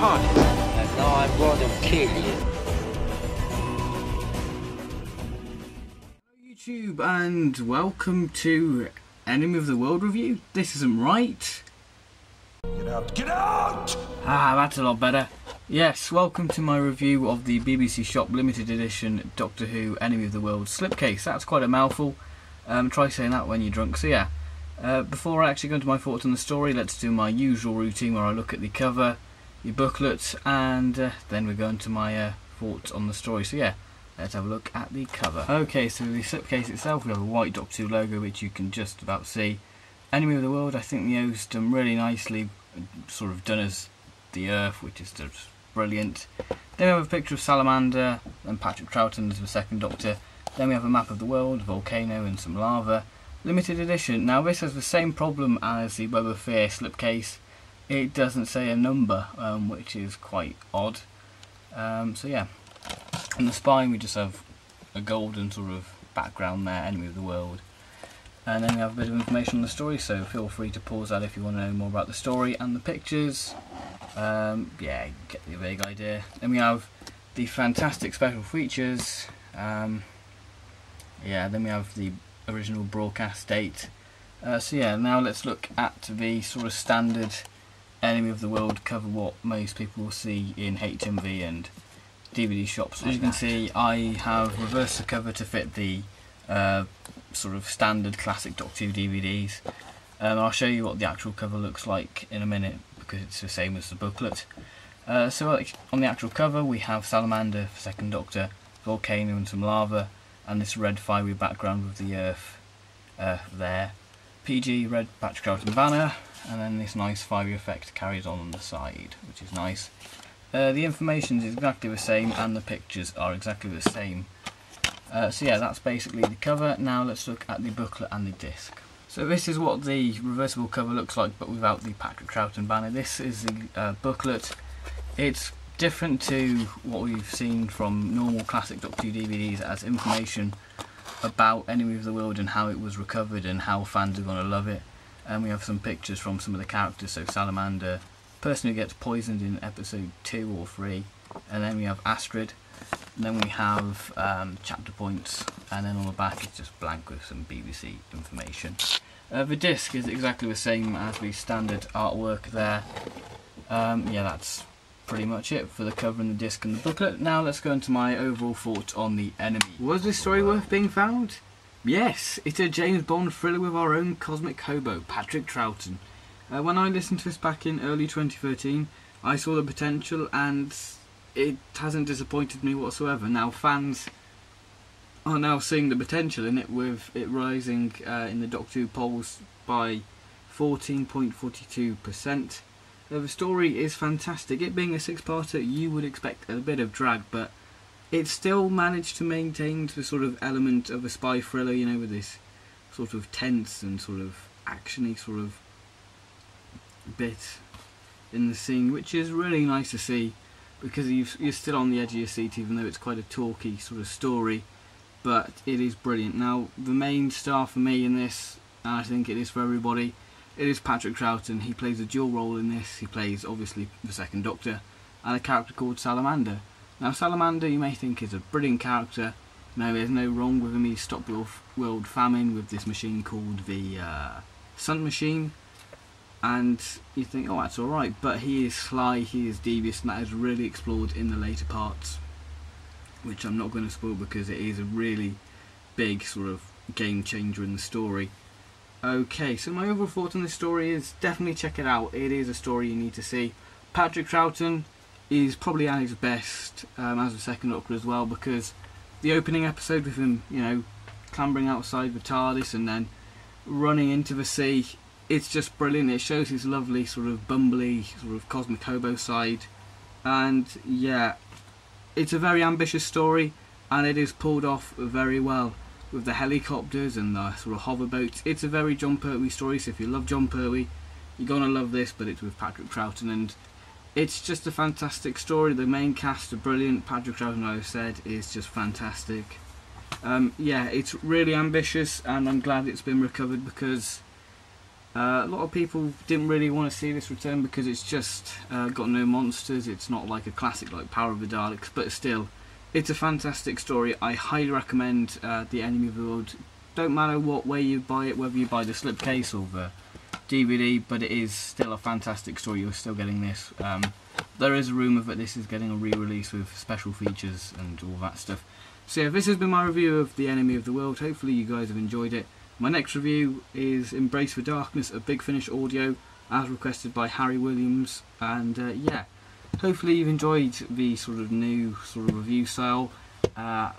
TARDIS. And now I'm going to kill you. Hello YouTube and welcome to Enemy of the World review. This isn't right. Get out! Get out! Ah, that's a lot better. Yes, welcome to my review of the BBCshop limited edition Doctor Who Enemy of the World slipcase. That's quite a mouthful. Try saying that when you're drunk. So yeah, before I actually go into my thoughts on the story, let's do my usual routine where I look at the cover, the booklet, and then we go into my thoughts on the story. So yeah, let's have a look at the cover. Okay, so the slipcase itself, we have a white Doctor Who logo which you can just about see. Enemy of the World, I think Neo's done really nicely, sort of done as the Earth, which is just brilliant. Then we have a picture of Salamander and Patrick Troughton as the second Doctor. Then we have a map of the world, a volcano and some lava. Limited edition. Now this has the same problem as the Web of Fear slipcase. It doesn't say a number, which is quite odd. So yeah. On the spine we just have a golden sort of background there, Enemy of the World. And then we have a bit of information on the story, so feel free to pause that if you want to know more about the story and the pictures. Yeah, you get the vague idea. Then we have the fantastic special features. Yeah, then we have the original broadcast date. So yeah, now let's look at the sort of standard Enemy of the World cover, what most people will see in HMV and DVD shops. As you can see, I have reversed the cover to fit the sort of standard classic Doctor Who DVDs. I'll show you what the actual cover looks like in a minute because it's the same as the booklet. So like, on the actual cover we have Salamander, second Doctor, volcano and some lava, and this red fiery background with the Earth there. PG red Patrick Troughton banner, and then this nice fiery effect carries on the side, which is nice. The information is exactly the same and the pictures are exactly the same. So yeah, that's basically the cover. Now let's look at the booklet and the disc. So this is what the reversible cover looks like, but without the Patrick Troughton banner. This is the booklet. It's different to what we've seen from normal classic Doctor Who DVDs as information about Enemy of the World and how it was recovered and how fans are going to love it. And we have some pictures from some of the characters, so Salamander, person who gets poisoned in episode 2 or 3, and then we have Astrid, and then we have chapter points, and then on the back it's just blank with some BBC information. The disc is exactly the same as the standard artwork there. Yeah, that's pretty much it for the cover and the disc and the booklet. Now let's go into my overall thoughts on the enemy. Was this story worth being found? Yes, it's a James Bond thriller with our own cosmic hobo, Patrick Troughton. When I listened to this back in early 2013, I saw the potential and it hasn't disappointed me whatsoever. Now fans are now seeing the potential in it, with it rising in the Doctor Who polls by 14.42%. The story is fantastic. It being a six-parter, you would expect a bit of drag, but it still managed to maintain the sort of element of a spy thriller, you know, with this sort of tense and sort of actiony sort of bit in the scene, which is really nice to see, because you're still on the edge of your seat even though it's quite a talky sort of story, but it is brilliant. Now the main star for me in this, and I think it is for everybody, it is Patrick Troughton. He plays a dual role in this. He plays obviously the second Doctor and a character called Salamander. Now Salamander you may think is a brilliant character. No, there's no wrong with him. He stopped world famine with this machine called the Sun Machine, and you think, oh, that's alright, but he is sly, he is devious, and that is really explored in the later parts, which I'm not going to spoil because it is a really big sort of game changer in the story. Okay, so my overall thoughts on this story is definitely check it out. It is a story you need to see. Patrick Troughton is probably at his best as a second Doctor as well, because the opening episode with him, you know, clambering outside the TARDIS and then running into the sea, it's just brilliant. It shows his lovely sort of bumbly sort of cosmic hobo side, and yeah, it's a very ambitious story and it is pulled off very well with the helicopters and the sort of hover boats. It's a very John Pertwee story, so if you love John Pertwee you're gonna love this, but it's with Patrick Troughton, and it's just a fantastic story. The main cast are brilliant. Patrick Troughton, like I said, is just fantastic. Yeah, it's really ambitious and I'm glad it's been recovered, because A lot of people didn't really want to see this return because it's just got no monsters. It's not like a classic like Power of the Daleks, but still, it's a fantastic story. I highly recommend The Enemy of the World. Don't matter what way you buy it, whether you buy the slipcase or the DVD, but it is still a fantastic story. You're still getting this. There is a rumour that this is getting a re-release with special features and all that stuff. So yeah, this has been my review of The Enemy of the World. Hopefully you guys have enjoyed it. My next review is Embrace the Darkness of Big Finish Audio, as requested by Harry Williams. And yeah, hopefully you've enjoyed the sort of new sort of review style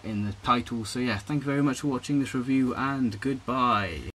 in the title. So yeah, thank you very much for watching this review, and goodbye.